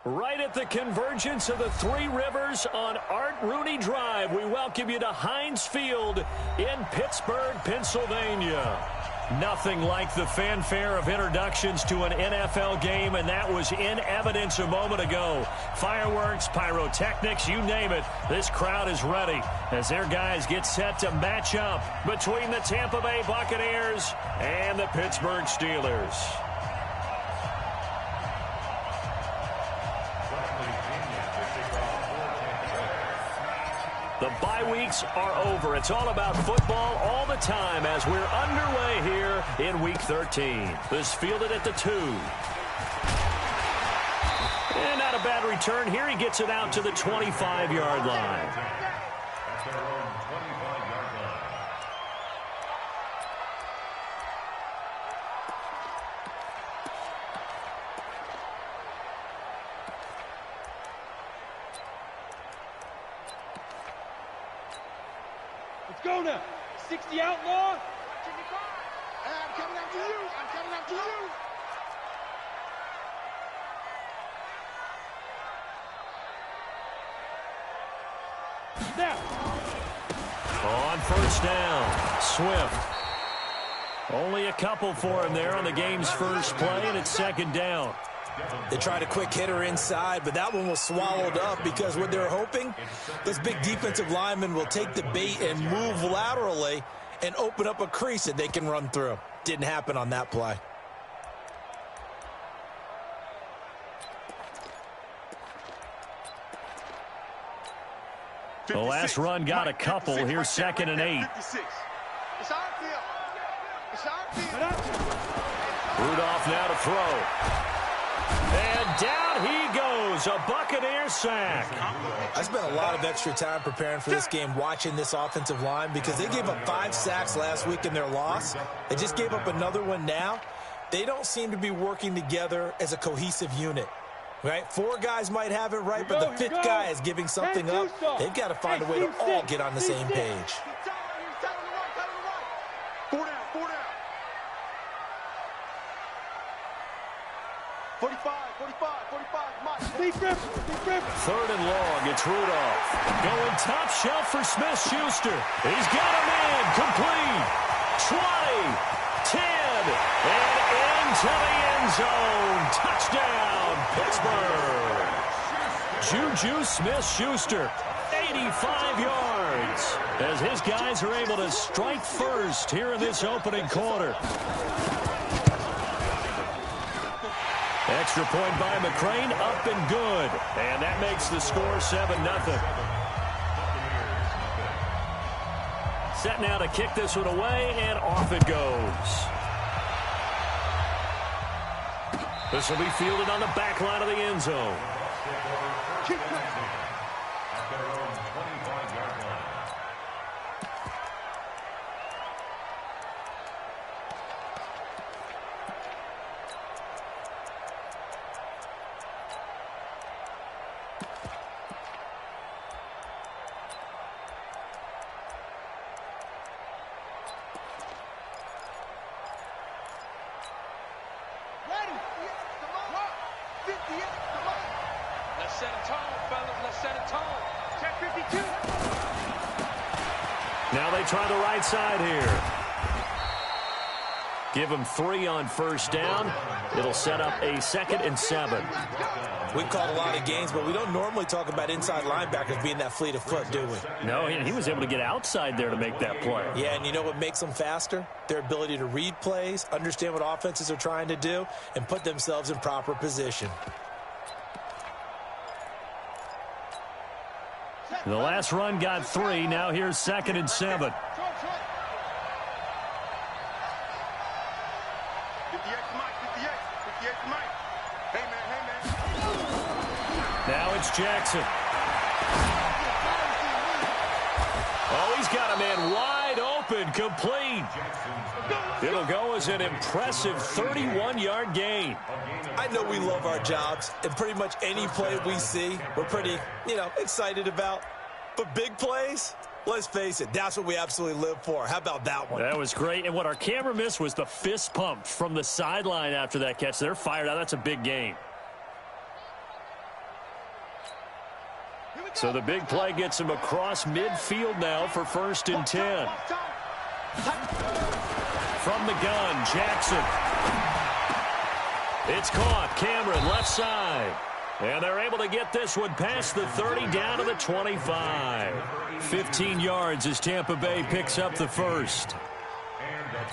Right at the convergence of the Three Rivers on Art Rooney Drive, we welcome you to Heinz Field in Pittsburgh, Pennsylvania. Nothing like the fanfare of introductions to an NFL game, and that was in evidence a moment ago. Fireworks, pyrotechnics, you name it. This crowd is ready as their guys get set to match up between the Tampa Bay Buccaneers and the Pittsburgh Steelers. The bye weeks are over. It's all about football all the time as we're underway here in Week 13. This fielded at the 2. And not a bad return here. He gets it out to the 25-yard line. Go now. 60 outlaw. I'm coming after you. I'm coming after you. Snap. On first down, Swift. Only a couple for him there on the game's first play, and it's second down. They tried a quick hitter inside, but that one was swallowed up because what they're hoping, those big defensive linemen will take the bait and move laterally and open up a crease that they can run through. Didn't happen on that play. The last run got a couple. Here's second and 8. It's our field. It's our field. Rudolph now to throw. And down he goes, a Buccaneer sack. I spent a lot of extra time preparing for this game watching this offensive line because they gave up 5 sacks last week in their loss. They just gave up another one now. They don't seem to be working together as a cohesive unit. Right? 4 guys might have it right, but the 5th guy is giving something up. They've got to find a way to all get on the same page. 4 down, 4 down. 45, 45, 45, Mike. Third and long, it's Rudolph. Going top shelf for Smith-Schuster. He's got a man, complete. 20, 10, and into the end zone. Touchdown, Pittsburgh. Juju Smith-Schuster, 85 yards. As his guys are able to strike first here in this opening quarter. Extra point by McCrane, up and good. And that makes the score 7-0. Set now to kick this one away, and off it goes. This will be fielded on the back line of the end zone. Now they try the right side here. Give them 3 on first down. It'll set up a 2nd and 7. We've called a lot of games, but we don't normally talk about inside linebackers being that fleet of foot, do we? No, he was able to get outside there to make that play. Yeah, and you know what makes them faster? Their ability to read plays, understand what offenses are trying to do, and put themselves in proper position. The last run got 3. Now here's 2nd and 7. Now it's Jackson. Oh, he's got a man wide open, complete. It'll go as an impressive 31-yard gain. I know we love our jobs, and pretty much any play we see, we're pretty, excited about. But big plays, let's face it, that's what we absolutely live for. How about that one? That was great, and what our camera missed was the fist pump from the sideline after that catch. They're fired out. That's a big game. So the big play gets him across midfield now for 1st and 10. From the gun, Jackson. It's caught. Cameron, left side. And they're able to get this one past the 30 down to the 25. 15 yards as Tampa Bay picks up the first.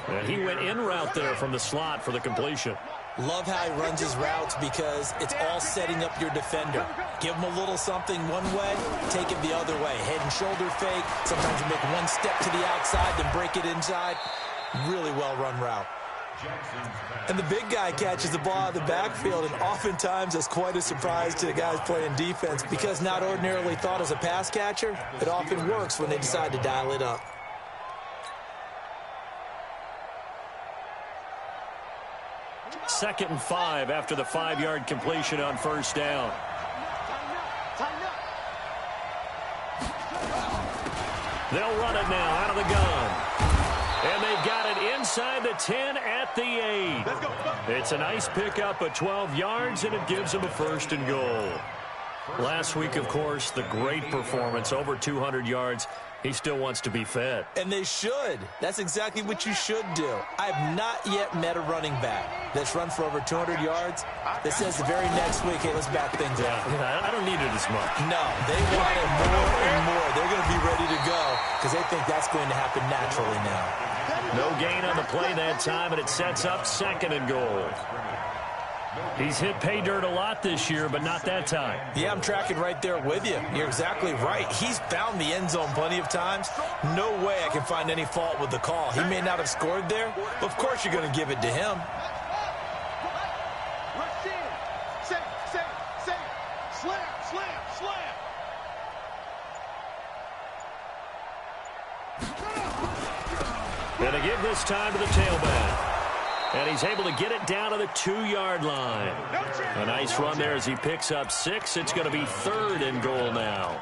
And he went in route there from the slot for the completion. Love how he runs his routes because it's all setting up your defender. Give him a little something one way, take it the other way. Head and shoulder fake. Sometimes you make one step to the outside, then break it inside. Really well-run route. And the big guy catches the ball out of the backfield, and oftentimes that's quite a surprise to the guys playing defense because not ordinarily thought as a pass catcher, it often works when they decide to dial it up. Second and 5 after the 5-yard completion on 1st down. They'll run it now out of the gun. And they've got it inside the 10 at the 8. It's a nice pickup of 12 yards, and it gives them a 1st and goal. Last week, of course, the great performance, over 200 yards. He still wants to be fed. And they should. That's exactly what you should do. I have not yet met a running back that's run for over 200 yards that says the very next week, hey, let's back things up. I don't need it as much. No, they want it more and more. They're going to be ready to go because they think that's going to happen naturally now. No gain on the play that time, and it sets up 2nd and goal. He's hit pay dirt a lot this year, but not that time. Yeah, I'm tracking right there with you. You're exactly right. He's found the end zone plenty of times. No way I can find any fault with the call. He may not have scored there, but of course you're going to give it to him. And to give this time to the tailback. And he's able to get it down to the 2-yard line. A nice run there as he picks up 6. It's going to be 3rd and goal now.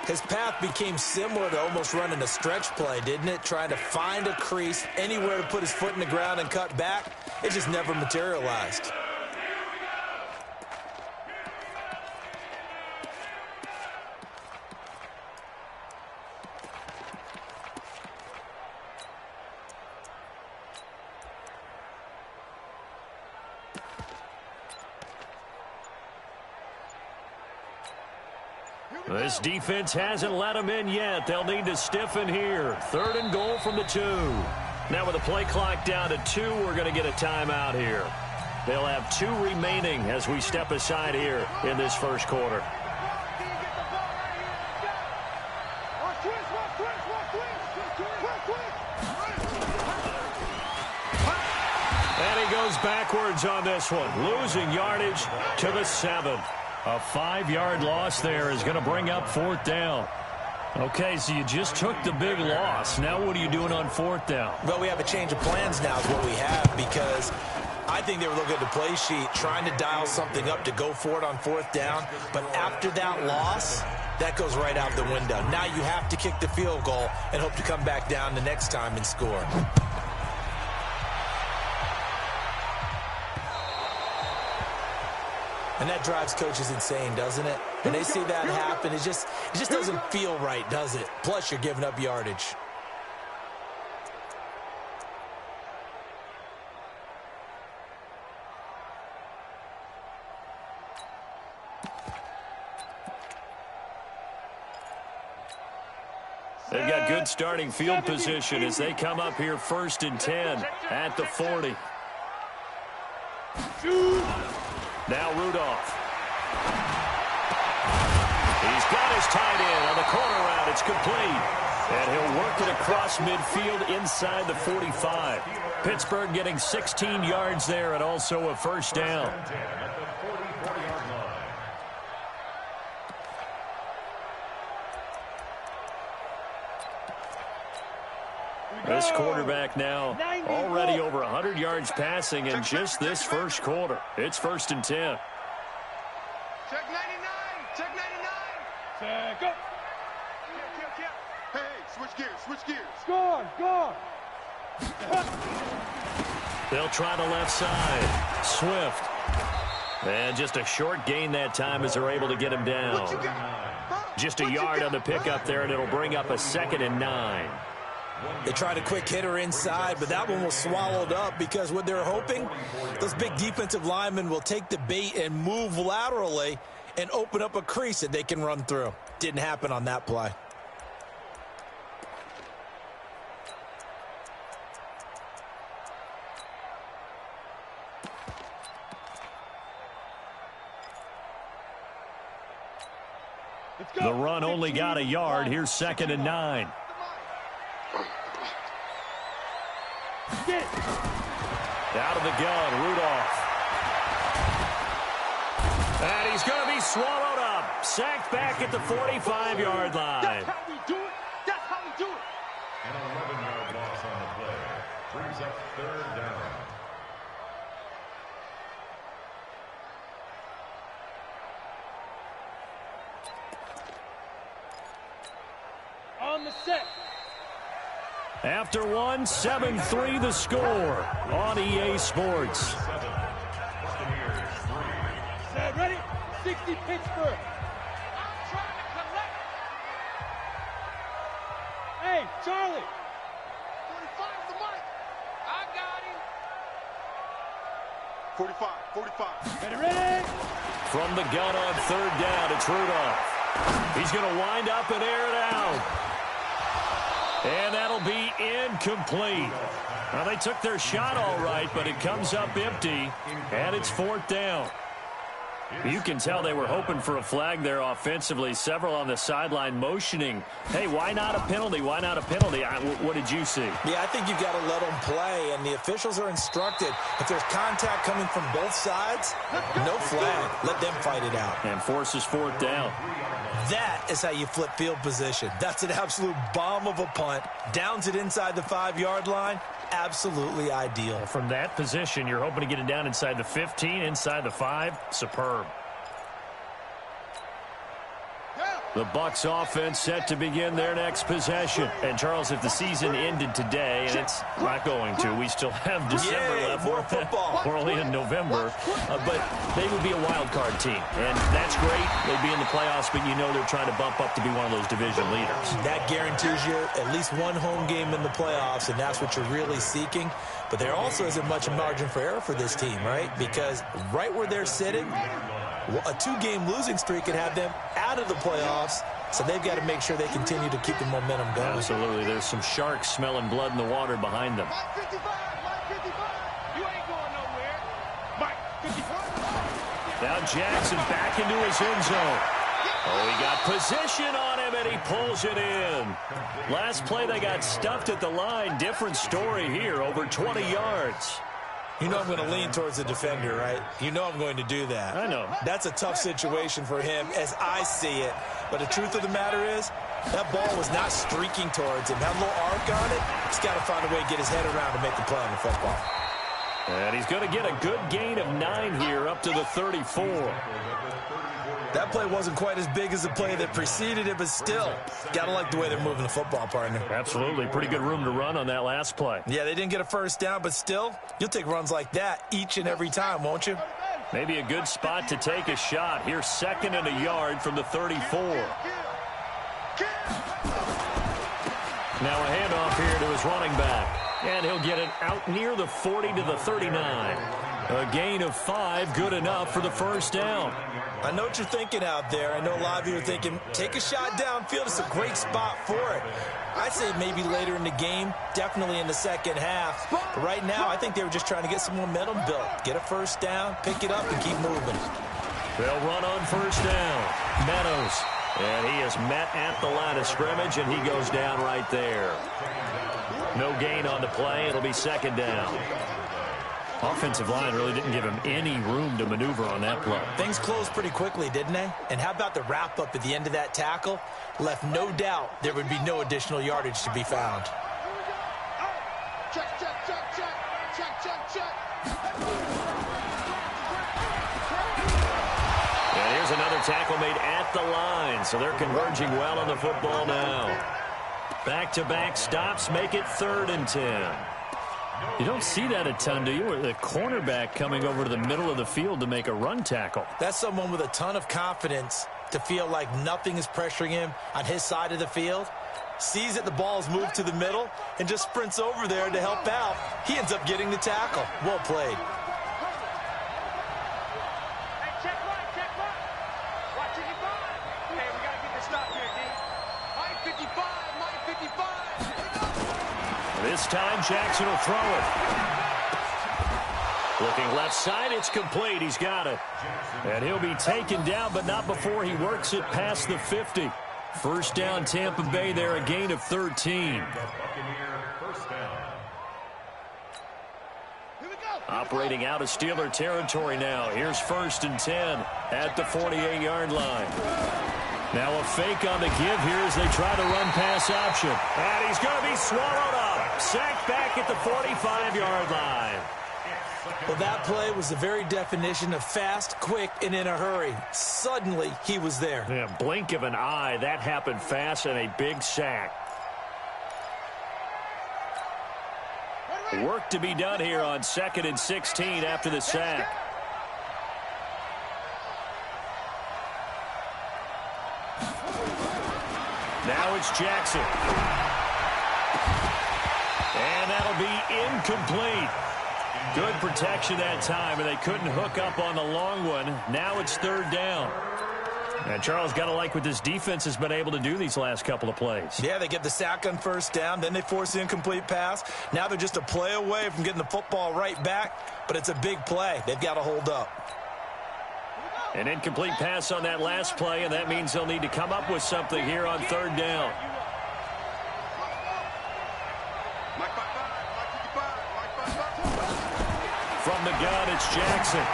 His path became similar to almost running a stretch play, didn't it? Trying to find a crease, anywhere to put his foot in the ground and cut back. It just never materialized. This defense hasn't let them in yet. They'll need to stiffen here. 3rd and goal from the 2. Now with the play clock down to 2, we're going to get a timeout here. They'll have 2 remaining as we step aside here in this first quarter. And he goes backwards on this one, losing yardage to the 7. A 5-yard loss there is going to bring up 4th down. Okay, so you just took the big loss. Now what are you doing on 4th down? Well, we have a change of plans now is what we have because I think they were looking at the play sheet, trying to dial something up to go for it on 4th down. But after that loss, that goes right out the window. Now you have to kick the field goal and hope to come back down the next time and score. And that drives coaches insane, doesn't it? When they see that happen, it just doesn't feel right, does it? Plus, you're giving up yardage. They've got good starting field position as they come up here 1st and 10 at the 40. Now Rudolph. He's got his tight end on the corner route. It's complete. And he'll work it across midfield inside the 45. Pittsburgh getting 16 yards there and also a 1st down. This quarterback now already over 100 yards passing in just this first quarter. It's 1st and 10. Check 99. Check 99. Check up. Hey, switch gears. Switch gears. Score. Score. They'll try the left side. Swift. And just a short gain that time as they're able to get him down. Just a yard on the pickup there, and it'll bring up a 2nd and 9. They tried a quick hitter inside, but that one was swallowed up because what they're hoping, those big defensive linemen will take the bait and move laterally and open up a crease that they can run through. Didn't happen on that play. The run only got a yard. Here's 2nd and 9. Out of the gun, Rudolph. And he's going to be swallowed up. Sacked back at the 45-yard line. That's how we do it. That's how we do it. An 11-yard loss on the play. Brings up 3rd down. On the set. After one, 7-3 the score on EA Sports. Set, ready? 60 Pittsburgh. I'm trying to collect. Hey, Charlie. 45 the mic. I got him. 45. Ready? From the gun on 3rd down, it's Rudolph. He's going to wind up and air it out. And that'll be incomplete. Now, they took their shot all right, but it comes up empty, and it's 4th down. You can tell they were hoping for a flag there offensively. Several on the sideline motioning, hey, why not a penalty? Why not a penalty? What did you see? Yeah, I think you've got to let them play, and the officials are instructed. If there's contact coming from both sides, no flag. Let them fight it out. And forces 4th down. That is how you flip field position. That's an absolute bomb of a punt. Downs it inside the 5-yard line. Absolutely ideal. From that position, you're hoping to get it down inside the 15, inside the 5. Superb. The Bucs offense set to begin their next possession. And, Charles, if the season ended today, and it's not going to, we still have December left. More football. We're only in November. But they would be a wild card team. And that's great. They'd be in the playoffs, but you know they're trying to bump up to be one of those division leaders. That guarantees you at least one home game in the playoffs, and that's what you're really seeking. But there also isn't much margin for error for this team, right? Because right where they're sitting, a 2-game losing streak could have them out of the playoffs, so they've got to make sure they continue to keep the momentum going. Absolutely. There's some sharks smelling blood in the water behind them. Mike 55. You ain't going nowhere. Mike 55. Now Jackson back into his end zone. Oh, he got position on him, and he pulls it in. Last play, they got stuffed at the line. Different story here, over 20 yards. You know I'm going to lean towards the defender, right? You know I'm going to do that. I know. That's a tough situation for him as I see it. But the truth of the matter is, that ball was not streaking towards him. Had a little arc on it. He's got to find a way to get his head around to make the play on the football. And he's going to get a good gain of 9 here up to the 34. That play wasn't quite as big as the play that preceded it, but still, got to like the way they're moving the football, partner. Absolutely. Pretty good room to run on that last play. Yeah, they didn't get a first down, but still, you'll take runs like that each and every time, won't you? Maybe a good spot to take a shot. Here's 2nd and a yard from the 34. Now a handoff here to his running back. And he'll get it out near the 40 to the 39. A gain of 5, good enough for the first down. I know what you're thinking out there. I know a lot of you are thinking, take a shot downfield. It's a great spot for it. I'd say maybe later in the game, definitely in the second half. But right now, I think they were just trying to get some momentum built. Get a first down, pick it up, and keep moving. They'll run on first down. Meadows. And he is met at the line of scrimmage, and he goes down right there. No gain on the play. It'll be 2nd down. Offensive line really didn't give him any room to maneuver on that play. Things closed pretty quickly, didn't they? And how about the wrap-up at the end of that tackle? Left no doubt there would be no additional yardage to be found. Check. And here's another tackle made at the line, so they're converging well on the football now. Back-to-back stops make it 3rd and 10. You don't see that a ton, do you? The cornerback coming over to the middle of the field to make a run tackle. That's someone with a ton of confidence to feel like nothing is pressuring him on his side of the field. Sees that the ball is moved to the middle and just sprints over there to help out. He ends up getting the tackle. Well played. Hey, check right, check right. Watch it, you five. Hey, we got to get this stop here, D. Mike 55, Mike 55. This time, Jackson will throw it. Looking left side, it's complete. He's got it. And he'll be taken down, but not before he works it past the 50. First down, Tampa Bay there, a gain of 13. Operating out of Steeler territory now. Here's 1st and 10 at the 48-yard line. Now a fake on the give here as they try to run pass option. And he's going to be swallowed up. Sacked back at the 45-yard line. Well, that play was the very definition of fast, quick, and in a hurry. Suddenly, he was there. Yeah, blink of an eye. That happened fast and a big sack. Work to be done here on 2nd and 16 after the sack. Now it's Jackson. And that'll be incomplete. Good protection that time, and they couldn't hook up on the long one. Now it's 3rd down. And Charles, got to like what this defense has been able to do these last couple of plays. Yeah, they get the sack on 1st down, then they force the incomplete pass. Now they're just a play away from getting the football right back, but it's a big play. They've got to hold up. An incomplete pass on that last play, and that means they'll need to come up with something here on 3rd down. From the gun, it's Jackson.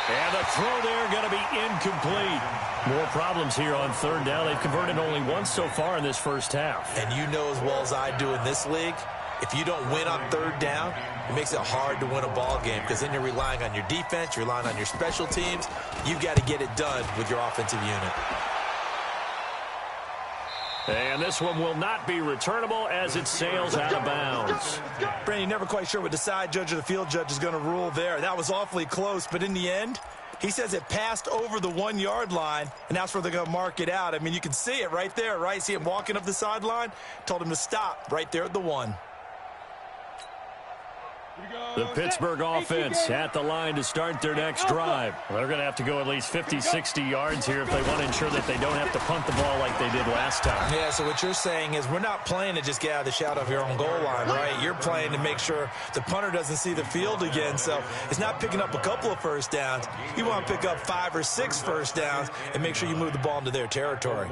And the throw there going to be incomplete. More problems here on 3rd down. They've converted only once so far in this first half. And you know as well as I do in this league, if you don't win on 3rd down, it makes it hard to win a ball game because then you're relying on your defense, you're relying on your special teams. You've got to get it done with your offensive unit. And this one will not be returnable as it sails out of bounds. Brandon, you're never quite sure what the side judge or the field judge is going to rule there. That was awfully close, but in the end, he says it passed over the 1-yard line, and that's where they're going to mark it out. I mean, you can see it right there, right? See him walking up the sideline? Told him to stop right there at the 1. The Pittsburgh offense at the line to start their next drive. Well, they're going to have to go at least 50, 60 yards here if they want to ensure that they don't have to punt the ball like they did last time. Yeah, so what you're saying is we're not playing to just get out of the shadow of your own goal line, right? You're playing to make sure the punter doesn't see the field again. So it's not picking up a couple of 1st downs. You want to pick up 5 or 6 1st downs and make sure you move the ball into their territory.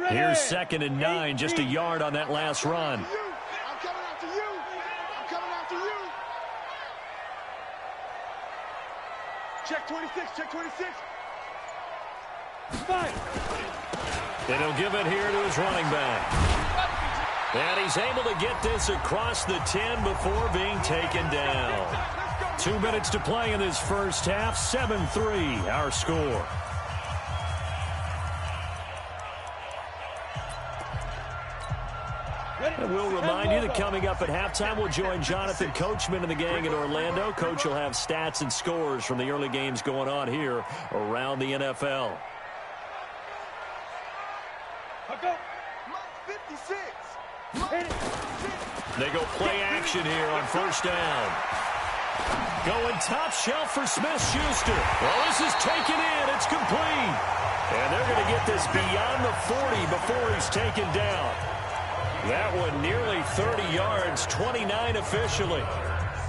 Here's 2nd and 9, just a yard on that last run. I'm coming after you. I'm coming after you. Check 26, check 26. 5. And he'll give it here to his running back. And he's able to get this across the 10 before being taken down. 2 minutes to play in this first half, 7-3 our score. And we'll remind you that coming up at halftime, we'll join Jonathan Coachman and the gang in Orlando. Coach will have stats and scores from the early games going on here around the NFL. They go play action here on 1st down. Going top shelf for Smith-Schuster. Well, this is taken in. It's complete. And they're going to get this beyond the 40 before he's taken down. That one nearly 30 yards, 29 officially.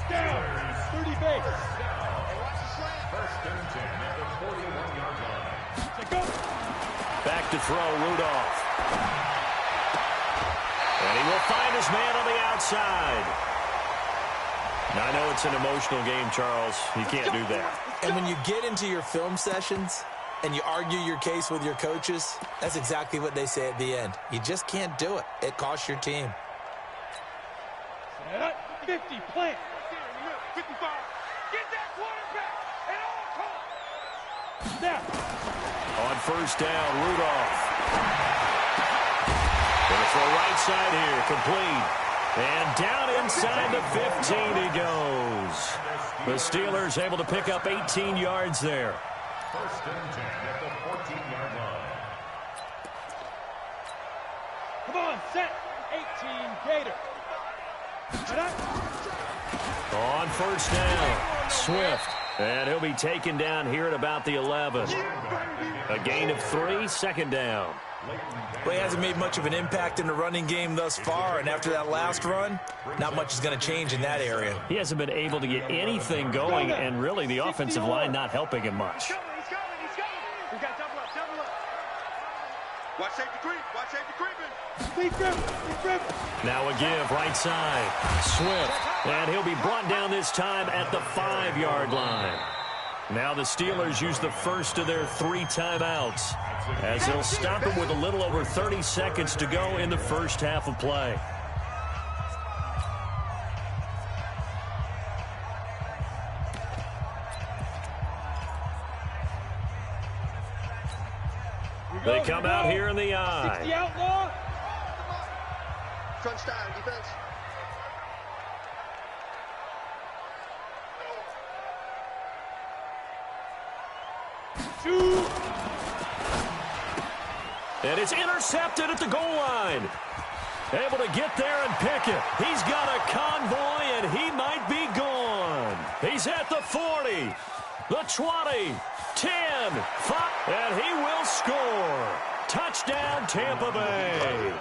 Down. 30 base. Back to throw, Rudolph. And he will find his man on the outside. Now, I know it's an emotional game, Charles. You can't do that. And when you get into your film sessions and you argue your case with your coaches, that's exactly what they say at the end. You just can't do it. It costs your team. Set up. 50, plant. 55. Get that quarterback at all costs. Snap. On first down, Rudolph. Going to throw right side here, complete. And down inside the 15 he goes. The Steelers able to pick up 18 yards there. First and 10 at the 14-yard line. Come on, set. 18, Gator. On first down, Swift. And he'll be taken down here at about the 11. A gain of 3, second down. Well, he hasn't made much of an impact in the running game thus far, and after that last run, not much is going to change in that area. He hasn't been able to get anything going, and really the offensive line not helping him much. He's coming. We got double up. Watch safety creep. Now a give, right side. Swift. And he'll be brought down this time at the 5-yard line. Now the Steelers use the first of their 3 timeouts, as they'll stop him with a little over 30 seconds to go in the first half of play. They come out here in the eye. 60 outlaw. Crunch time, defense. And it's intercepted at the goal line. Able to get there and pick it. He's got a convoy, and he might be gone. He's at the 40, the 20, 10, 5, and he will score. Touchdown, Tampa Bay.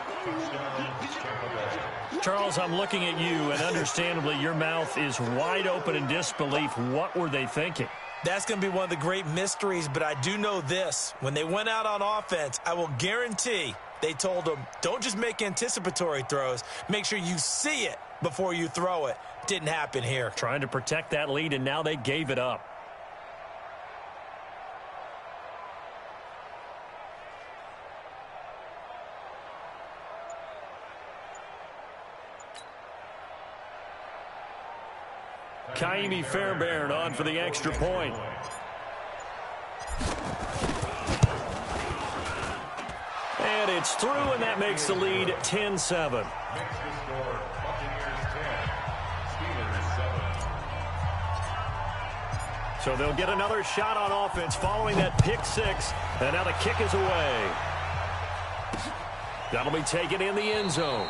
Charles, I'm looking at you, and understandably, your mouth is wide open in disbelief. What were they thinking? That's going to be one of the great mysteries, but I do know this. When they went out on offense, I will guarantee they told them, don't just make anticipatory throws. Make sure you see it before you throw it. Didn't happen here. Trying to protect that lead, and now they gave it up. Kaimi Fairbairn on for the extra point. And it's through, and that makes the lead 10-7. Makes the score Buccaneers 10, Steelers 7. So they'll get another shot on offense following that pick 6. And now the kick is away. That'll be taken in the end zone.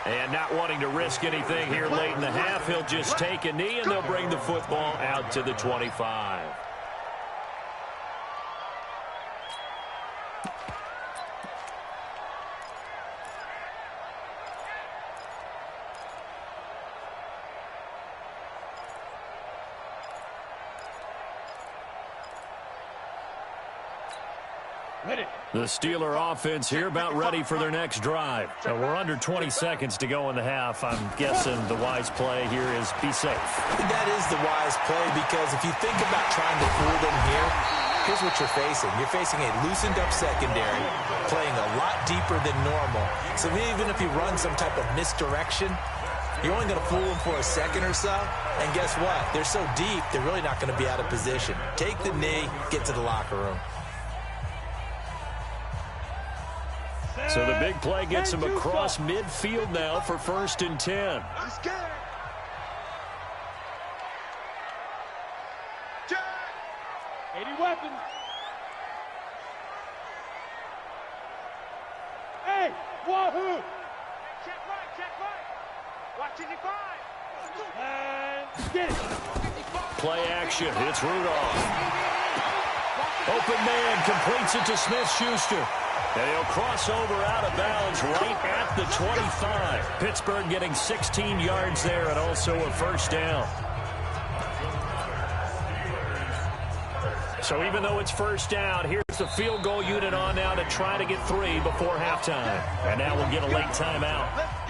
And not wanting to risk anything here late in the half, he'll just take a knee, and they'll bring the football out to the 25. The Steeler offense here about ready for their next drive. So we're under 20 seconds to go in the half. I'm guessing the wise play here is be safe. That is the wise play, because if you think about trying to fool them here, here's what you're facing. You're facing a loosened up secondary, playing a lot deeper than normal. So even if you run some type of misdirection, you're only going to fool them for a second or so. And guess what? They're so deep, they're really not going to be out of position. Take the knee, get to the locker room. So the big play gets him across midfield now for 1st and 10. I'm scared. 80 weapons. Hey, wahoo! Check right. Watching you five. And get it. Play action. It's Rudolph. Open man completes it to Smith-Schuster. And he'll cross over out of bounds right at the 25. Pittsburgh getting 16 yards there and also a first down. So even though it's first down, here's the field goal unit on now to try to get 3 before halftime. And now we'll get a late timeout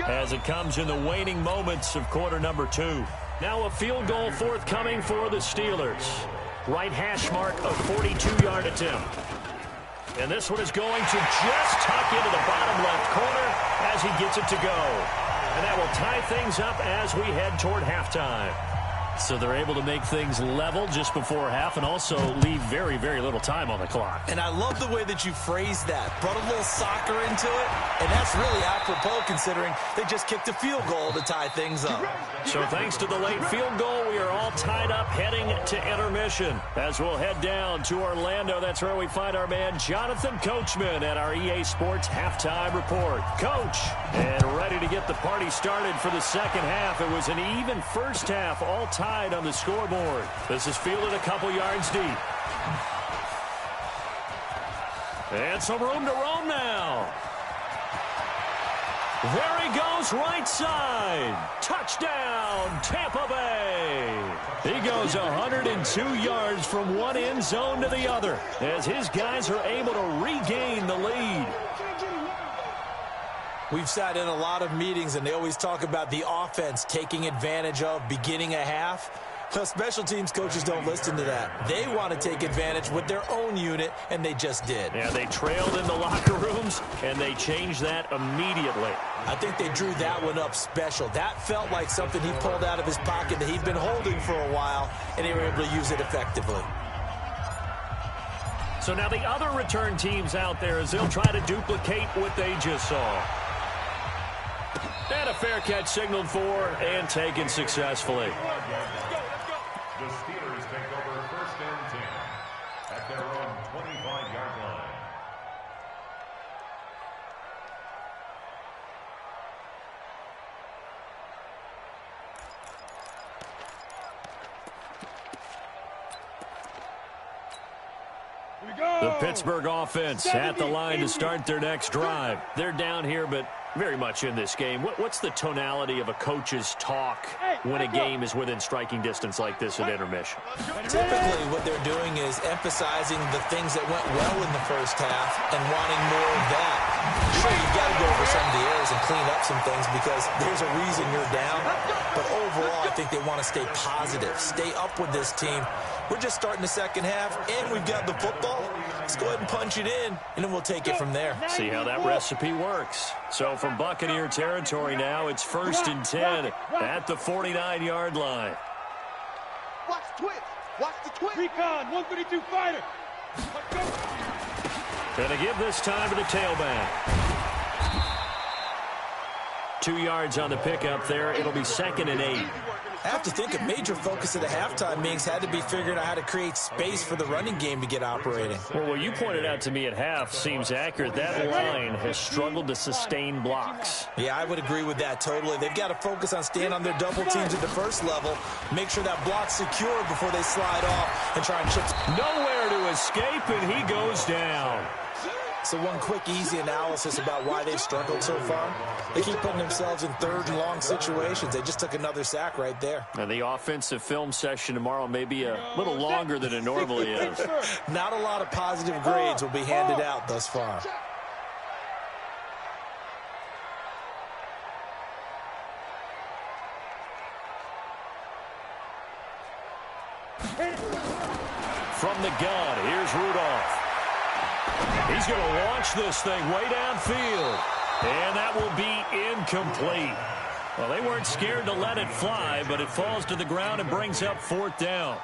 as it comes in the waning moments of quarter number 2. Now a field goal forthcoming for the Steelers. Right hash mark, a 42-yard attempt. And this one is going to just tuck into the bottom left corner as he gets it to go. And that will tie things up as we head toward halftime. So they're able to make things level just before half and also leave very, very little time on the clock. And I love the way that you phrased that. Brought a little soccer into it, and that's really apropos considering they just kicked a field goal to tie things up. So thanks to the late field goal, we are all tied up heading to intermission. As we'll head down to Orlando, that's where we find our man Jonathan Coachman at our EA Sports Halftime Report. Coach, and ready to get the party started for the second half. It was an even first half, all tied on the scoreboard. This is fielded a couple yards deep. And some room to roam now. There he goes, right side. Touchdown, Tampa Bay. He goes 102 yards from one end zone to the other as his guys are able to regain the lead. We've sat in a lot of meetings, and they always talk about the offense taking advantage of beginning a half. Well, special teams coaches don't listen to that. They want to take advantage with their own unit, and they just did. Yeah, they trailed in the locker rooms, and they changed that immediately. I think they drew that one up special. That felt like something he pulled out of his pocket that he'd been holding for a while, and they were able to use it effectively. So now the other return teams out there as they'll try to duplicate what they just saw. And a fair catch signaled for and taken successfully. The Steelers take over first and 10 at their own 25-yard line. The Pittsburgh offense at the line to start their next drive. They're down here, but very much in this game. What's the tonality of a coach's talk when a game is within striking distance like this at intermission? Typically, what they're doing is emphasizing the things that went well in the first half and wanting more of that. Sure, you've got to go over some of the errors and clean up some things because there's a reason you're down. But overall, I think they want to stay positive, stay up with this team. We're just starting the second half, and we've got the football. Let's go ahead and punch it in, and then we'll take it from there. See how that recipe works. So from Buccaneer territory now, it's first and 10 at the 49-yard line. Watch the twist. Watch the twist. Recon, 132 fighter. Gonna give this time to the tailback. 2 yards on the pickup there. It'll be second and 8. I have to think a major focus of the halftime meetings had to be figuring out how to create space for the running game to get operating. Well, what you pointed out to me at half seems accurate. That line has struggled to sustain blocks. Yeah, I would agree with that totally. They've got to focus on staying on their double teams at the first level, make sure that block's secure before they slide off and try and chip. Nowhere to escape, and he goes down. So one quick, easy analysis about why they've struggled so far. They keep putting themselves in third and long situations. They just took another sack right there. And the offensive film session tomorrow may be a little longer than it normally is. Not a lot of positive grades will be handed out thus far. From the gun, here's Rudolph. He's going to launch this thing way downfield. And that will be incomplete. Well, they weren't scared to let it fly, but it falls to the ground and brings up fourth down.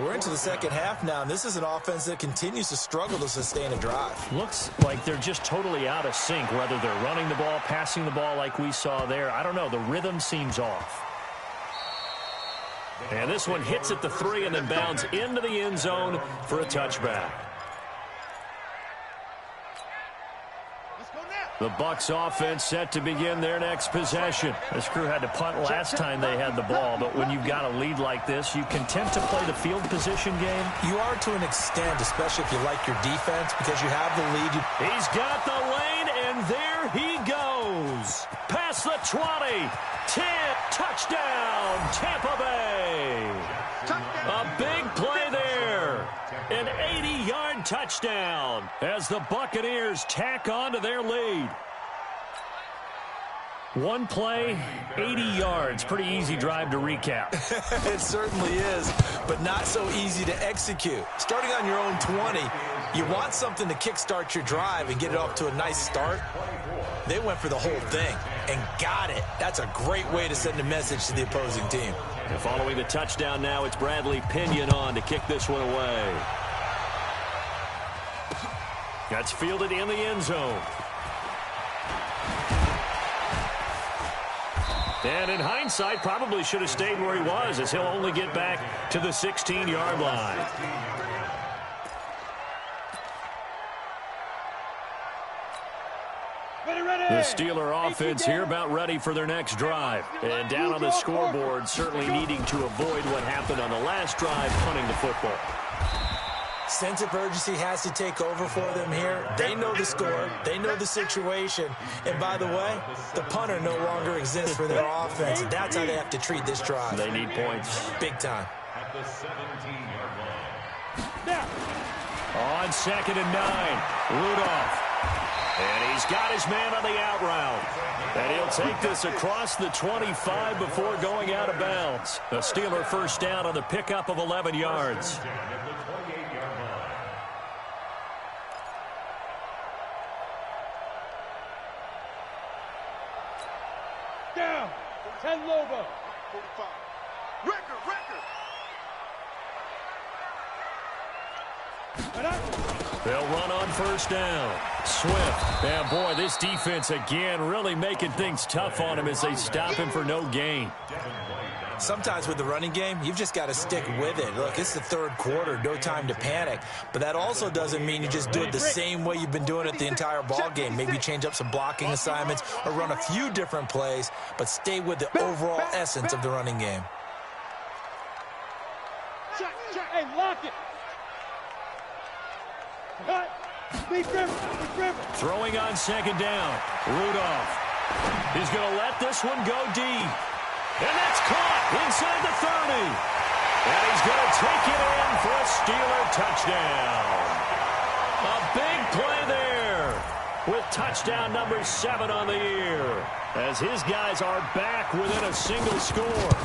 We're into the second half now, and this is an offense that continues to struggle to sustain a drive. Looks like they're just totally out of sync, whether they're running the ball, passing the ball like we saw there. I don't know. The rhythm seems off. And this one hits at the 3 and then bounds into the end zone for a touchback. The Bucs offense set to begin their next possession. This crew had to punt last time they had the ball, but when you've got a lead like this, you content to play the field position game? You are to an extent, especially if you like your defense, because you have the lead. He's got the lane, and there he goes. Past the 20, 10, touchdown, Tampa Bay. A big play there. An 80-yard touchdown as the Buccaneers tack on to their lead. One play, 80 yards. Pretty easy drive to recap. It certainly is, but not so easy to execute. Starting on your own 20, you want something to kickstart your drive and get it off to a nice start. They went for the whole thing. and got it. That's a great way to send a message to the opposing team. And following the touchdown now, it's Bradley Pinion on to kick this one away. That's fielded in the end zone. And in hindsight, probably should have stayed where he was, as he'll only get back to the 16-yard line. The Steeler offense here about ready for their next drive. And down on the scoreboard, certainly needing to avoid what happened on the last drive, punting the football. Sense of urgency has to take over for them here. They know the score. They know the situation. And by the way, the punter no longer exists for their offense. That's how they have to treat this drive. They need points. Big time. At the 17-yard line. On 2nd and 9, Rudolph. And he's got his man on the out route. And he'll take this across the 25 before going out of bounds. A Steeler first down on the pickup of 11 yards. Down. 10 Lobo. 45. Record. They'll run on first down. Swift. And boy, this defense again really making things tough on him as they stop him for no gain. Sometimes with the running game, you've just got to stick with it. Look, it's the third quarter, no time to panic. But that also doesn't mean you just do it the same way you've been doing it the entire ball game. Maybe change up some blocking assignments or run a few different plays, but stay with the overall essence of the running game. Check. Hey, lock it. Cut. Beat River. Throwing on 2nd down. Rudolph. He's going to let this one go deep. And that's caught inside the 30. And he's going to take it in for a Steeler touchdown. A big play there with touchdown number 7 on the year, as his guys are back within a single score.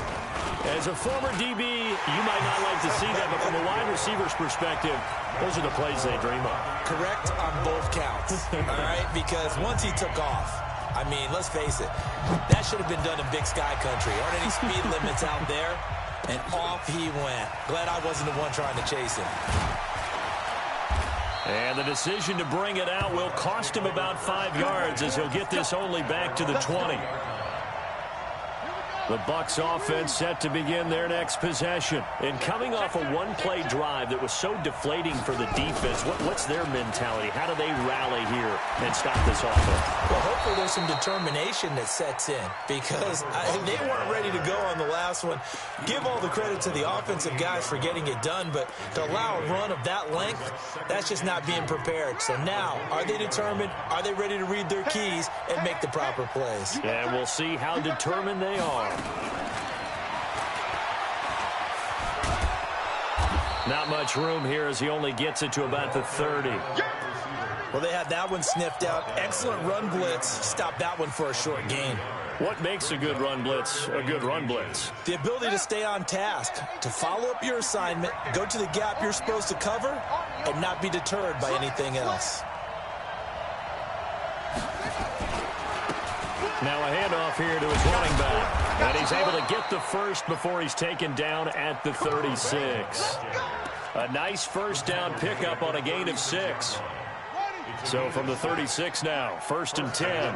As a former DB, you might not like to see that, but from a wide receiver's perspective, those are the plays they dream of. Correct on both counts, all right? Because once he took off, I mean, let's face it, that should have been done in Big Sky Country. Aren't any speed limits out there? And off he went. Glad I wasn't the one trying to chase him. And the decision to bring it out will cost him about 5 yards, as he'll get this only back to the 20. The Bucs offense set to begin their next possession. And coming off a one-play drive that was so deflating for the defense, what's their mentality? How do they rally here and stop this offense? Well, hopefully there's some determination that sets in, because they weren't ready to go on the last one. Give all the credit to the offensive guys for getting it done, but to allow a run of that length, that's just not being prepared. So now, are they determined? Are they ready to read their keys and make the proper plays? And we'll see how determined they are. Not much room here as he only gets it to about the 30. Well, they had that one sniffed out. Excellent run blitz. Stop that one for a short gain. What makes a good run blitz a good run blitz? The ability to stay on task, to follow up your assignment, go to the gap you're supposed to cover, and not be deterred by anything else. Now a handoff here to his running back. And he's able to get the first before he's taken down at the 36. A nice first down pickup on a gain of 6. So from the 36 now, 1st and 10.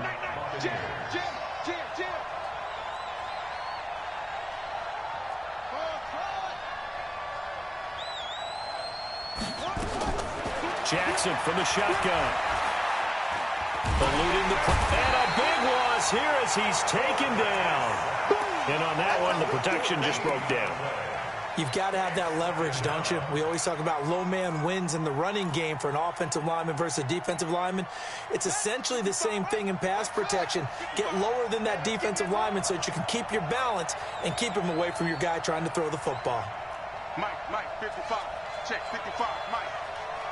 Jackson from the shotgun. Eluding and a big loss here as he's taken down. And on that one, the protection just broke down. You've got to have that leverage, don't you? We always talk about low man wins in the running game for an offensive lineman versus a defensive lineman. It's essentially the same thing in pass protection. Get lower than that defensive lineman so that you can keep your balance and keep him away from your guy trying to throw the football. Mike, 55. Check, 55, Mike.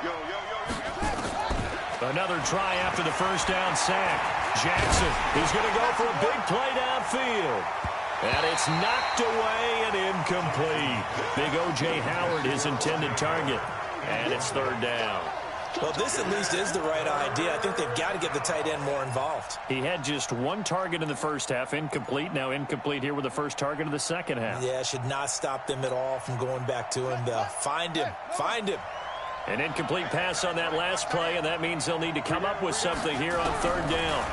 Yo. Another try after the first down sack. Jackson, he's going to go for a big play downfield. And it's knocked away and incomplete. Big O.J. Howard, his intended target. And it's 3rd down. Well, this at least is the right idea. I think they've got to get the tight end more involved. He had just one target in the first half, incomplete. Now incomplete here with the first target of the second half. Yeah, should not stop them at all from going back to him. Find him. Find him. An incomplete pass on that last play, and that means they'll need to come up with something here on third down.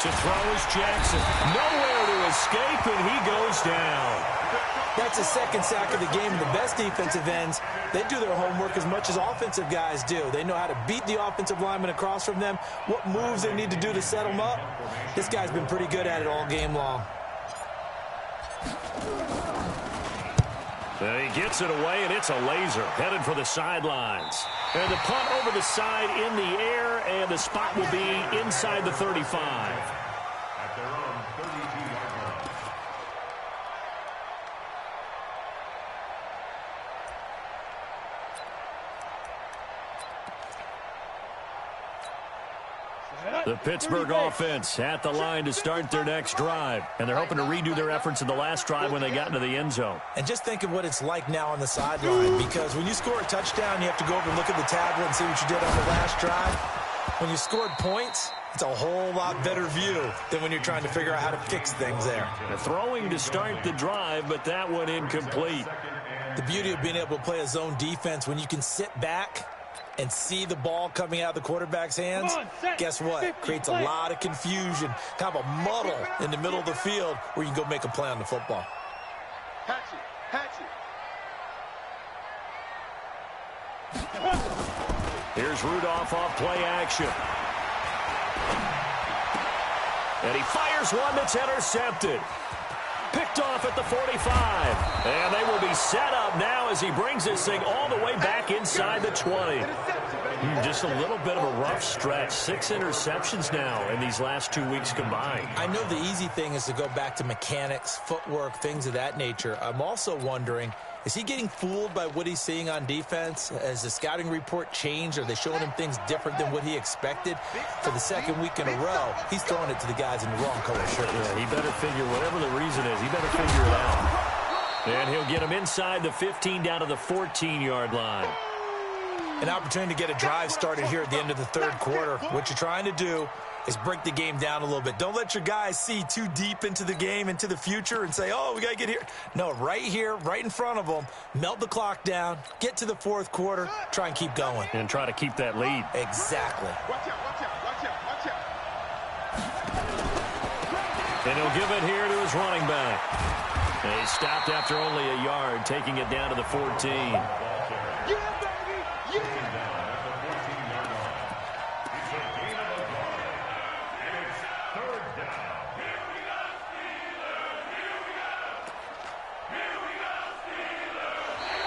To throw is Jackson. Nowhere to escape, and he goes down. That's a second sack of the game, and the best defensive ends, they do their homework as much as offensive guys do. They know how to beat the offensive lineman across from them, what moves they need to do to set them up. This guy's been pretty good at it all game long. And he gets it away, and it's a laser headed for the sidelines. And the punt over the side in the air, and the spot will be inside the 35. At their own 32-yard line. The Pittsburgh offense at the line to start their next drive. And they're hoping to redo their efforts in the last drive when they got into the end zone. And just think of what it's like now on the sideline, because when you score a touchdown, you have to go over and look at the tablet and see what you did on the last drive. When you scored points, it's a whole lot better view than when you're trying to figure out how to fix things there. They're throwing to start the drive, but that one incomplete. The beauty of being able to play a zone defense, when you can sit back and see the ball coming out of the quarterback's hands, guess what? Creates a lot of confusion, kind of a muddle in the middle of the field where you can go make a play on the football. Here's Rudolph off play action. And he fires one that's intercepted. Picked off at the 45. And they will be set up now as he brings this thing all the way back inside the 20. Just a little bit of a rough stretch. 6 interceptions now in these last 2 weeks combined. I know the easy thing is to go back to mechanics, footwork, things of that nature. I'm also wondering, is he getting fooled by what he's seeing on defense? Has the scouting report changed? Are they showing him things different than what he expected? For the second week in a row, he's throwing it to the guys in the wrong color shirt. Yeah, he better figure, whatever the reason is, he better figure it out. And he'll get him inside the 15 down to the 14-yard line. An opportunity to get a drive started here at the end of the third quarter. What you're trying to do is break the game down a little bit. Don't let your guys see too deep into the game, into the future, and say, oh, we got to get here. No, right here, right in front of them, melt the clock down, get to the fourth quarter, try and keep going. And try to keep that lead. Exactly. Watch out. And he'll give it here to his running back. And he stopped after only a yard, taking it down to the 14.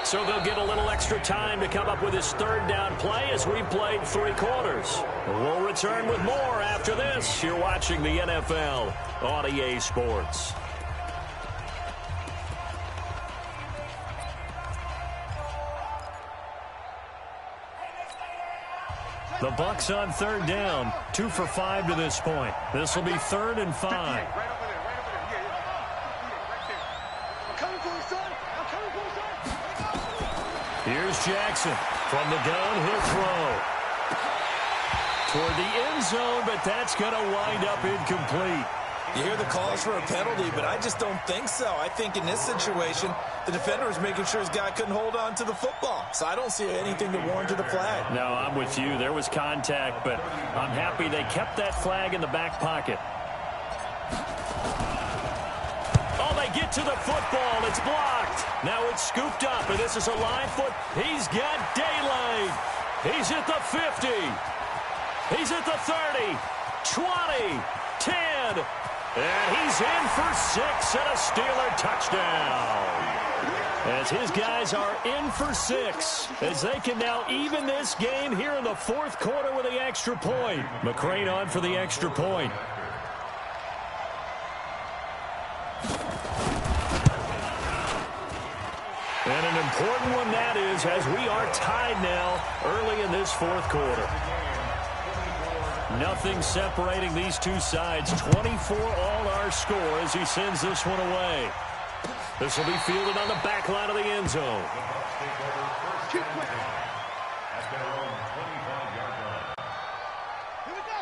So they'll get a little extra time to come up with his third down play as we've played 3 quarters. We'll return with more after this. You're watching the NFL on EA Sports. The Bucs on third down, 2 for 5 to this point. This will be 3rd and 5. Right over there. I'm coming for you, son. Here's Jackson from the gun. He'll throw toward the end zone, but that's going to wind up incomplete. You hear the calls for a penalty, but I just don't think so. I think in this situation, the defender was making sure his guy couldn't hold on to the football. So I don't see anything to warrant the flag. No, I'm with you. There was contact, but I'm happy they kept that flag in the back pocket. Oh, they get to the football. It's blocked. Now it's scooped up, and this is a line foot. He's got daylight. He's at the 50. He's at the 30, 20, 10. And he's in for 6 and a Steeler touchdown. As his guys are in for 6, as they can now even this game here in the fourth quarter with the extra point. McCrane on for the extra point. And an important one that is, as we are tied now early in this fourth quarter. Nothing separating these two sides. 24 all our score as he sends this one away. This will be fielded on the back line of the end zone. At their own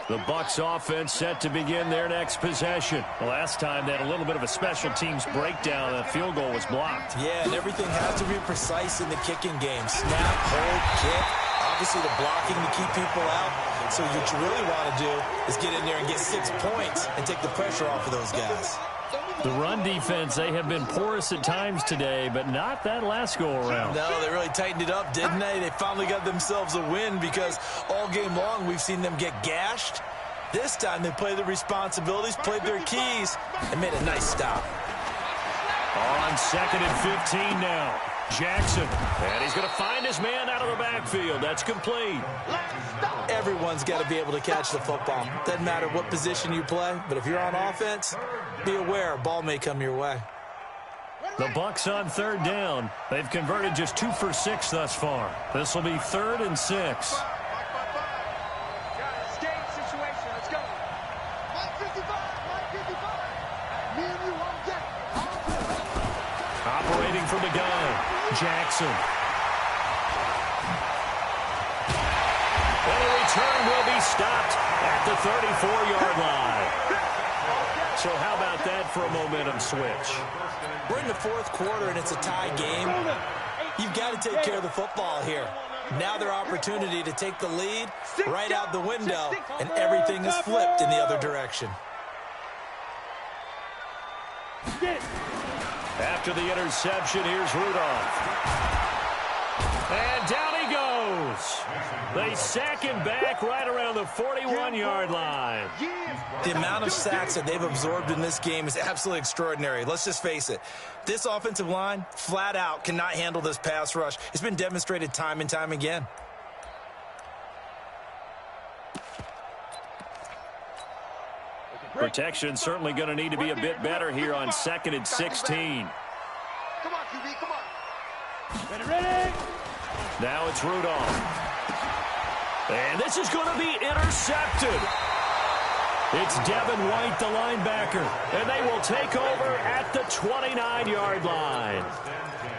The Bucs offense set to begin their next possession. Last time they had a little bit of a special teams breakdown. That field goal was blocked. Yeah, and everything has to be precise in the kicking game. Snap, hold, kick. Obviously the blocking to keep people out. So what you really want to do is get in there and get 6 points and take the pressure off of those guys. The run defense, they have been porous at times today, but not that last go-around. No, they really tightened it up, didn't they? They finally got themselves a win because all game long we've seen them get gashed. This time they played their responsibilities, played their keys, and made a nice stop. On 2nd and 15 now. Jackson, and he's going to find his man out of the backfield. That's complete. Everyone's got to be able to catch the football. Doesn't matter what position you play, but if you're on offense, be aware a ball may come your way. The Bucs on 3rd down. They've converted just 2 for 6 thus far. This will be 3rd and 6. Operating from the gun, Jackson. And the return will be stopped at the 34-yard line. So how about that for a momentum switch? We're in the 4th quarter, and it's a tie game. You've got to take care of the football here. Now their opportunity to take the lead right out the window, and everything is flipped in the other direction. After the interception, here's Rudolph. And down he goes. They sack him back right around the 41-yard line. The amount of sacks that they've absorbed in this game is absolutely extraordinary. Let's just face it. This offensive line, flat out, cannot handle this pass rush. It's been demonstrated time and time again. Protection certainly going to need to be a bit better here on 2nd and 16. Come on, QB, come on. Ready? Now it's Rudolph. And this is going to be intercepted. It's Devin White, the linebacker. And they will take over at the 29-yard line.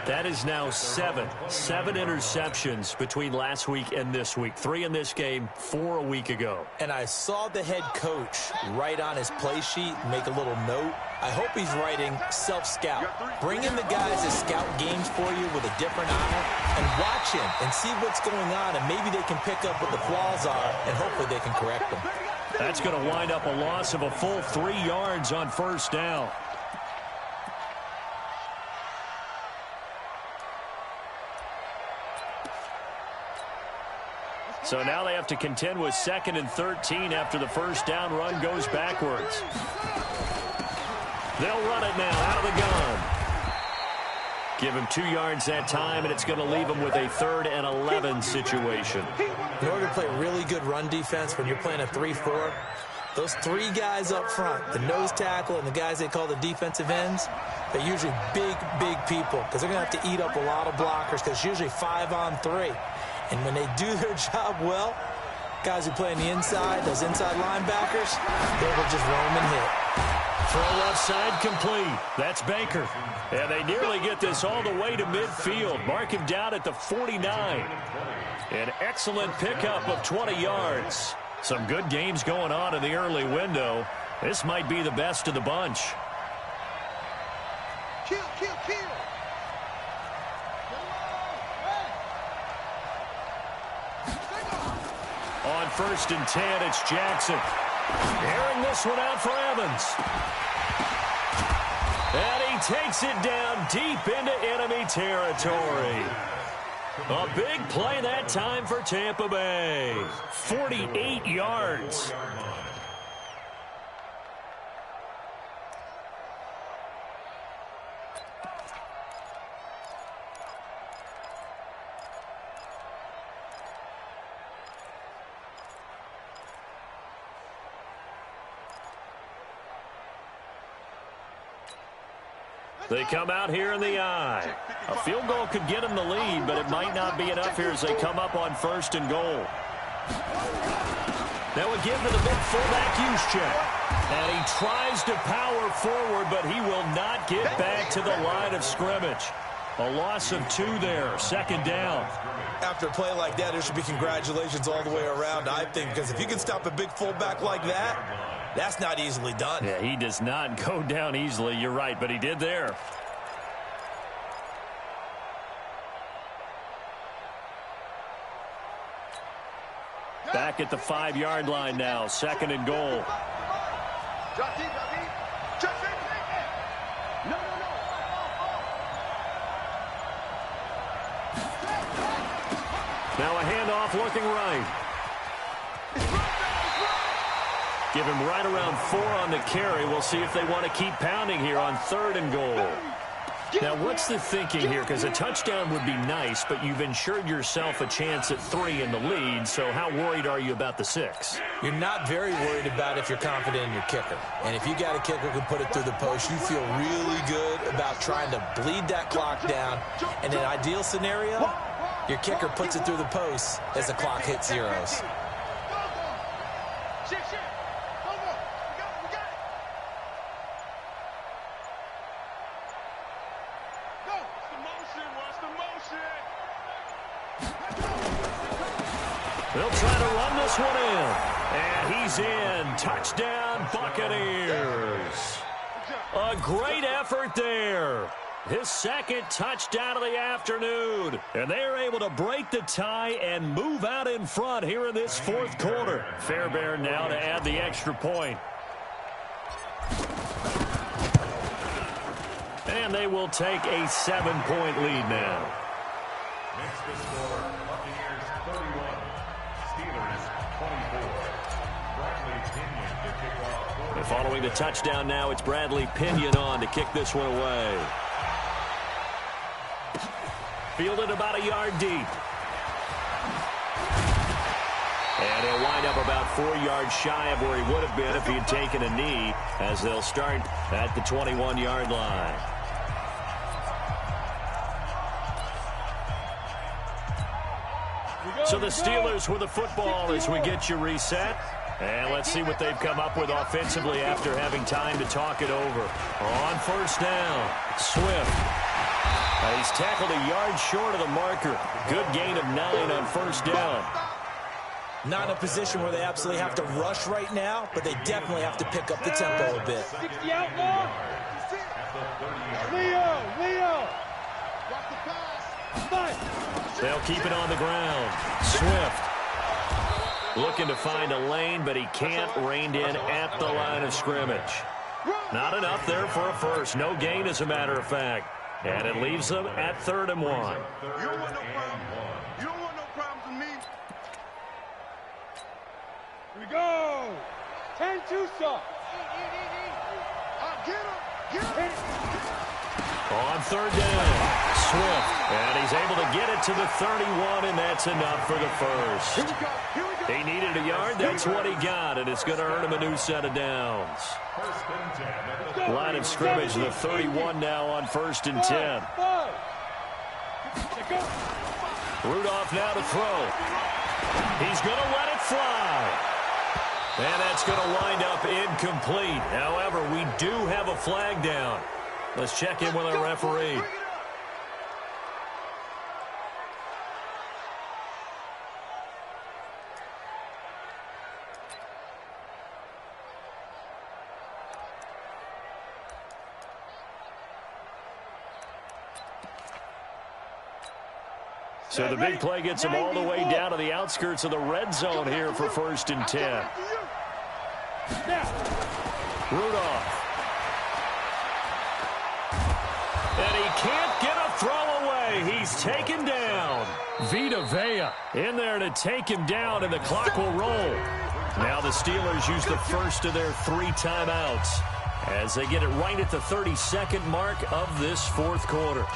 That is now 7 interceptions between last week and this week. 3 in this game, 4 a week ago. And I saw the head coach write on his play sheet, make a little note. I hope he's writing self-scout. Bring in the guys that scout games for you with a different eye and watch him and see what's going on, and maybe they can pick up what the flaws are, and hopefully they can correct them. That's going to wind up a loss of a full 3 yards on 1st down. So now they have to contend with 2nd and 13 after the 1st down run goes backwards. They'll run it now out of the gun. Give him 2 yards that time, and it's going to leave him with a 3rd and 11 situation. In order to play really good run defense when you're playing a 3-4, those 3 guys up front, the nose tackle and the guys they call the defensive ends, they're usually big people because they're going to have to eat up a lot of blockers because it's usually 5 on 3. And when they do their job well, guys who play on the inside, those inside linebackers, they will just roam and hit. Throw left side complete. That's Baker. And they nearly get this all the way to midfield. Mark him down at the 49. An excellent pickup of 20 yards. Some good games going on in the early window. This might be the best of the bunch. Kill. On 1st and 10, it's Jackson. Airing this one out for Evans. And he takes it down deep into enemy territory. A big play that time for Tampa Bay. 48 yards. They come out here in the eye. A field goal could get them the lead, but it might not be enough here as they come up on 1st and goal. Now again to the big fullback Juszczyk. And he tries to power forward, but he will not get back to the line of scrimmage. A loss of 2 there, second down. After a play like that, there should be congratulations all the way around, I think, because if you can stop a big fullback like that, that's not easily done. Yeah, he does not go down easily, you're right, but he did there. Back at the 5-yard line now, second and goal. Now a handoff looking right. Give him right around 4 on the carry. We'll see if they want to keep pounding here on 3rd and goal. Now, what's the thinking here? Because a touchdown would be nice, but you've ensured yourself a chance at 3 in the lead, so how worried are you about the 6? You're not very worried about if you're confident in your kicker. And if you got a kicker who can put it through the post, you feel really good about trying to bleed that clock down. In an ideal scenario, your kicker puts it through the post as the clock hits zeros. They'll try to run this one in. And he's in. Touchdown, Buccaneers. A great effort there. His second touchdown of the afternoon. And they're able to break the tie and move out in front here in this 4th quarter. Fairbairn now to add the extra point. And they will take a 7-point lead now. Makes the score Buccaneers 31, Steelers 24. Bradley Pinion to kick off. And following the touchdown now, it's Bradley Pinion on to kick this one away. Fielded about a yard deep. And he'll wind up about 4 yards shy of where he would have been if he had taken a knee, as they'll start at the 21-yard line. So the Steelers with the football as we get you reset. And let's see what they've come up with offensively after having time to talk it over. On 1st down, Swift. He's tackled a yard short of the marker. Good gain of 9 on 1st down. Not in a position where they absolutely have to rush right now, but they definitely have to pick up the tempo a bit. 60 outlaw. Leo. Drop the pass. They'll keep it on the ground. Swift looking to find a lane, but he can't. Reined in at the line of scrimmage. Not enough there for a first. No gain, as a matter of fact. And it leaves them at 3rd and 1. You don't want no problem. You don't want no problems with me. Here we go. 10-2 stop. Get him. On 3rd down, Swift. And he's able to get it to the 31, and that's enough for the first. Here we go. He needed a yard. That's what he got, and it's going to earn him a new set of downs. 1st and 10. Line of scrimmage, the 31 now on 1st and 10. Rudolph now to throw. He's going to let it fly. And that's going to wind up incomplete. However, we do have a flag down. Let's check in with our referee. So the big play gets him all the way down to the outskirts of the red zone here for 1st and 10. Rudolph. And he can't get a throw away. He's taken down. Vita Vea in there to take him down, and the clock will roll. Now the Steelers use the first of their 3 timeouts as they get it right at the 32nd mark of this 4th quarter.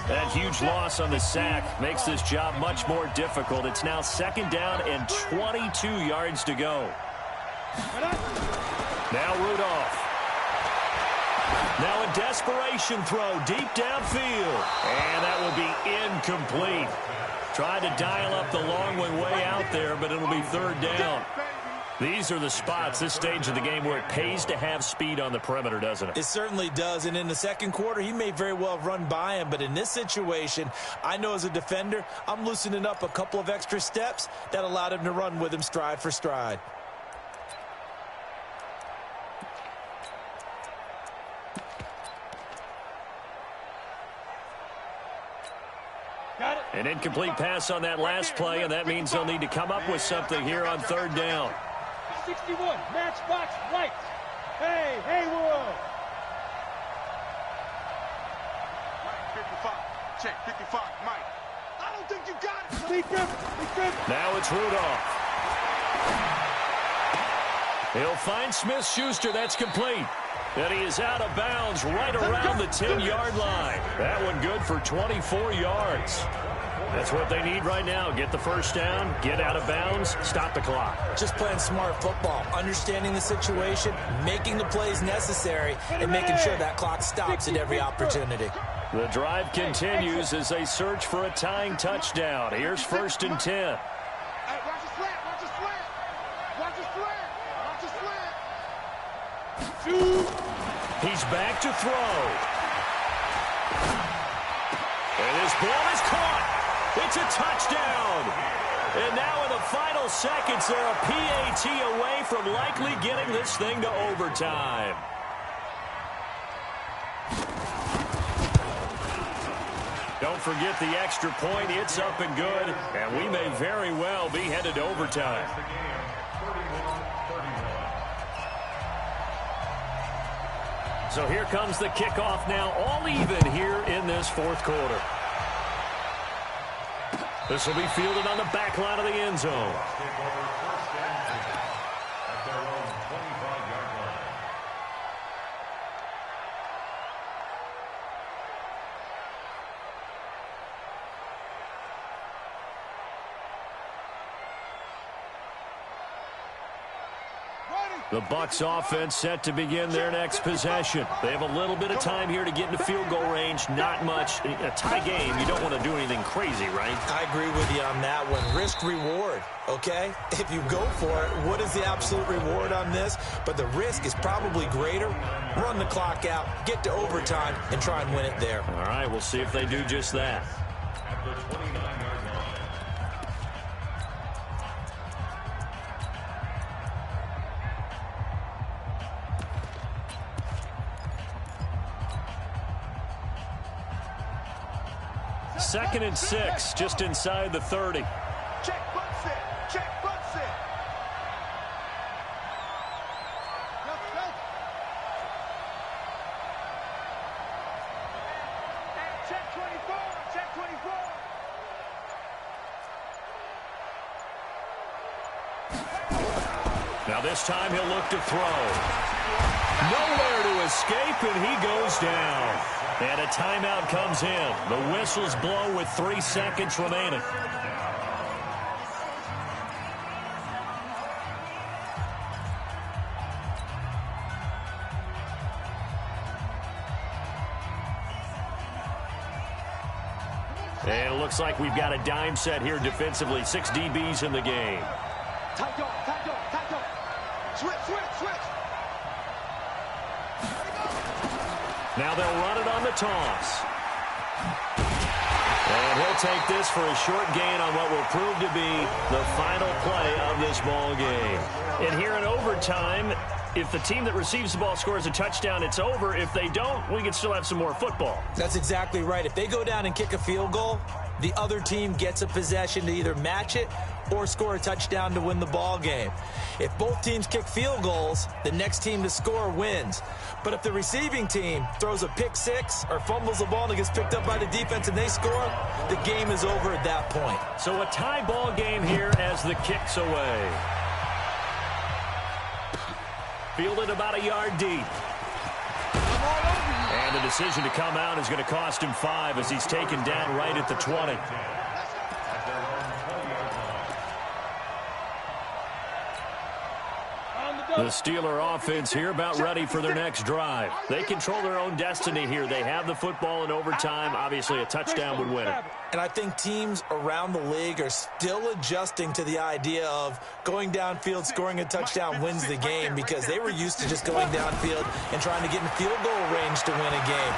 That huge loss on the sack makes this job much more difficult. It's now 2nd down and 22 yards to go. Now Rudolph. Now a desperation throw deep downfield. And that will be incomplete. Tried to dial up the long one way out there, but it'll be third down. These are the spots, this stage of the game, where it pays to have speed on the perimeter, doesn't it? It certainly does, and in the second quarter, he may very well run by him, but in this situation, I know as a defender, I'm loosening up a couple of extra steps that allowed him to run with him stride for stride. An incomplete pass on that last play, and that means they'll need to come up with something here on third down. 61, matchbox lights. Hey, world. Mike, 55. Check, 55, Mike. I don't think you got it. Now it's Rudolph. He'll find Smith-Schuster. That's complete. And he is out of bounds right around the 10-yard line. That one good for 24 yards. That's what they need right now. Get the first down, get out of bounds, stop the clock. Just playing smart football, understanding the situation, making the plays necessary, and making sure that clock stops at every opportunity. The drive continues as they search for a tying touchdown. Here's 1st and 10. Hey, watch the slant, watch the slant. Watch the slant, watch the slant. He's back to throw. And his ball is caught. It's a touchdown. And now in the final seconds, they're a PAT away from likely getting this thing to overtime. Don't forget the extra point. It's up and good. And we may very well be headed to overtime. So here comes the kickoff now, all even here in this fourth quarter. This will be fielded on the back line of the end zone. The Bucs offense set to begin their next possession. They have a little bit of time here to get into field goal range. Not much. In a tie game, you don't want to do anything crazy, right? I agree with you on that one. Risk-reward, okay? If you go for it, what is the absolute reward on this? But the risk is probably greater. Run the clock out, get to overtime, and try and win it there. All right, we'll see if they do just that. At the 29-yard line. Second and 6, just inside the 30. Check, butt set. Check, butt set. Check 24, check 24. Now this time he'll look to throw. Nowhere to escape, and he goes down. And a timeout comes in. The whistles blow with 3 seconds remaining. And it looks like we've got a dime set here defensively. 6 DBs in the game. Tight dog, tight dog, tight dog. Switch, switch, switch. Now they'll run it on the toss. And he'll take this for a short gain on what will prove to be the final play of this ball game. And here in overtime, if the team that receives the ball scores a touchdown, it's over. If they don't, we can still have some more football. That's exactly right. If they go down and kick a field goal, the other team gets a possession to either match it or score a touchdown to win the ball game. If both teams kick field goals, the next team to score wins. But if the receiving team throws a pick six or fumbles the ball and it gets picked up by the defense and they score, the game is over at that point. So a tie ball game here as the kick's away. Fielded about a yard deep. And the decision to come out is going to cost him 5 as he's taken down right at the 20. The Steeler offense here about ready for their next drive. They control their own destiny here. They have the football in overtime. Obviously, a touchdown would win it. And I think teams around the league are still adjusting to the idea of going downfield, scoring a touchdown wins the game, because they were used to just going downfield and trying to get in field goal range to win a game.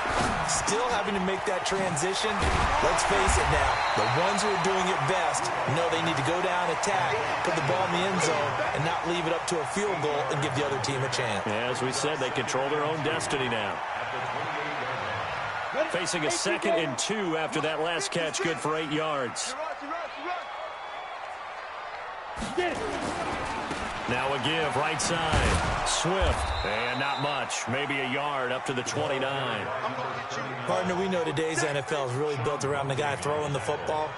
Still having to make that transition. Let's face it now, the ones who are doing it best know they need to go down, attack, put the ball in the end zone, and not leave it up to a field goal and give the other team a chance. Yeah, as we said, they control their own destiny now. Facing a 2nd and 2 after that last catch, good for 8 yards. Now a give, right side. Swift, and not much. Maybe a yard up to the 29. Partner, we know today's NFL is really built around the guy throwing the football.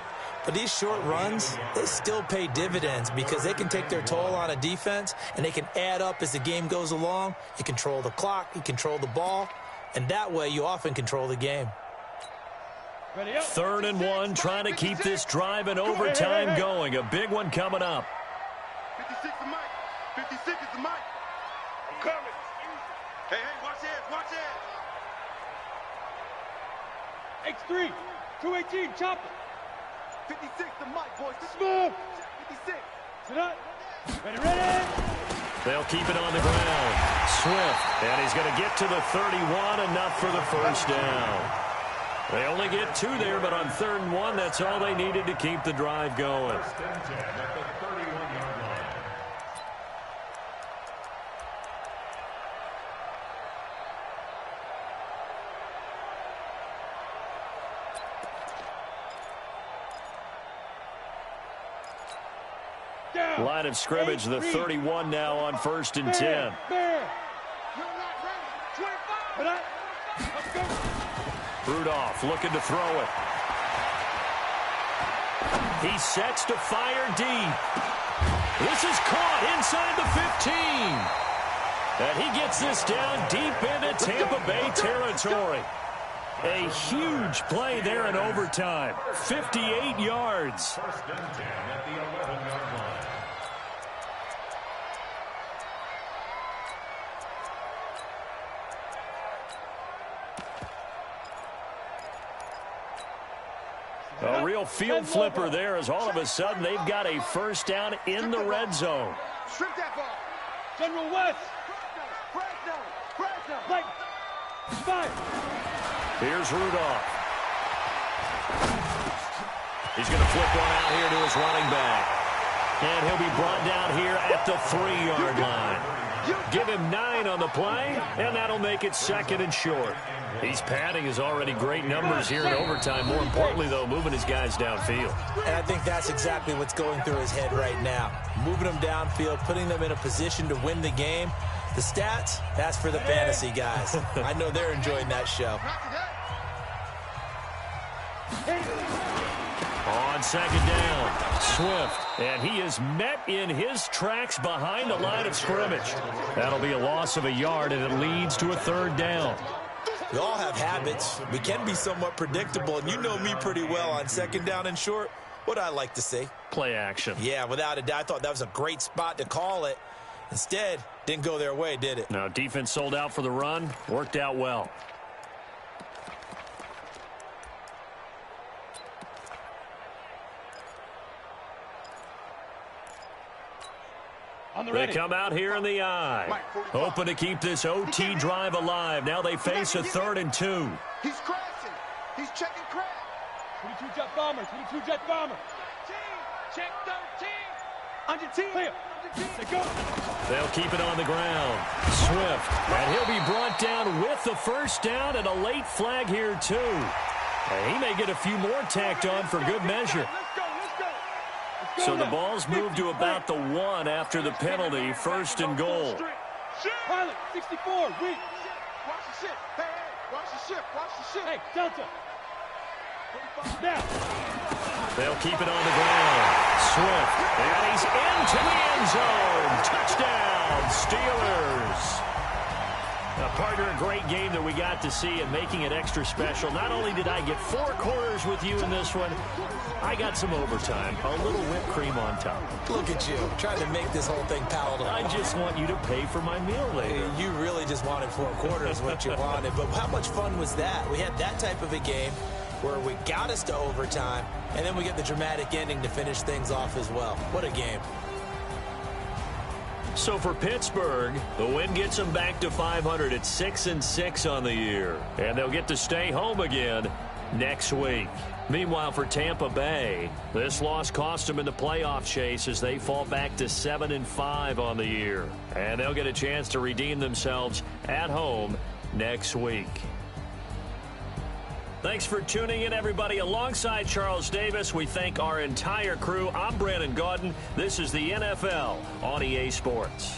But these short runs, they still pay dividends because they can take their toll on a defense, and they can add up as the game goes along. You control the clock, you control the ball, and that way you often control the game. 3rd and 1, trying to keep this drive in overtime going. A big one coming up. 56 is Mike. 56 is the Mike. I'm coming. Hey, watch heads, watch heads. X3, 218, chopper. 56 the Mike, boys. Smooth. 56. Sit up. Ready. They'll keep it on the ground. Swift, and he's going to get to the 31, enough for the first down. They only get 2 there, but on 3rd and 1, that's all they needed to keep the drive going. Line of scrimmage, the 31 now on 1st and 10. Rudolph looking to throw it. He sets to fire deep. This is caught inside the 15. And he gets this down deep into Tampa Bay territory. A huge play there in overtime. 58 yards. 1st and 10 at the 11-yard line. A real field flipper there, as all of a sudden they've got a first down in the red zone. Strip that ball. General West. Like 5. Here's Rudolph. He's going to flip one out here to his running back. And he'll be brought down here at the 3-yard line. Give him 9 on the play, and that'll make it 2nd and short. He's padding his already great numbers here in overtime. More importantly, though, moving his guys downfield. And I think that's exactly what's going through his head right now. Moving them downfield, putting them in a position to win the game. The stats, that's for the fantasy guys. I know they're enjoying that show. On 2nd down, Swift, and he is met in his tracks behind the line of scrimmage. That'll be a loss of a yard, and it leads to a 3rd down. We all have habits. We can be somewhat predictable, and you know me pretty well on 2nd down and short. What I like to see? Play action. Yeah, without a doubt. I thought that was a great spot to call it. Instead, didn't go their way, did it? Now, defense sold out for the run. Worked out well. They come out here in the I. Hoping to keep this OT drive alive. Now they face a 3rd and 2. He's crashing. He's checking crash. 22 jet bomber. 22 jet bomber. Check 13. On your team. Clear. They go. They'll keep it on the ground. Swift. And he'll be brought down with the first down, and a late flag here, too. And he may get a few more tacked on for good measure. So the ball's moved to about the 1 after the penalty. 1st and goal. Pilot, 64, weak. Watch the ship. Hey, watch the ship. Watch the ship. Hey, Delta. Now. They'll keep it on the ground. Swift. And he's into the end zone. Touchdown, Steelers. Now, partner, a great game that we got to see, and making it extra special. Not only did I get 4 quarters with you in this one, I got some overtime. A little whipped cream on top. Look at you, trying to make this whole thing palatable. I just want you to pay for my meal later. You really just wanted 4 quarters, what you wanted. But how much fun was that? We had that type of a game. where we got us to overtime, and then we get the dramatic ending to finish things off as well. What a game. So for Pittsburgh, the win gets them back to 500 at 6-6 on the year. And they'll get to stay home again next week. Meanwhile, for Tampa Bay, this loss cost them in the playoff chase as they fall back to 7-5 on the year. And they'll get a chance to redeem themselves at home next week. Thanks for tuning in, everybody. Alongside Charles Davis, we thank our entire crew. I'm Brandon Gaudin. This is the NFL on EA Sports.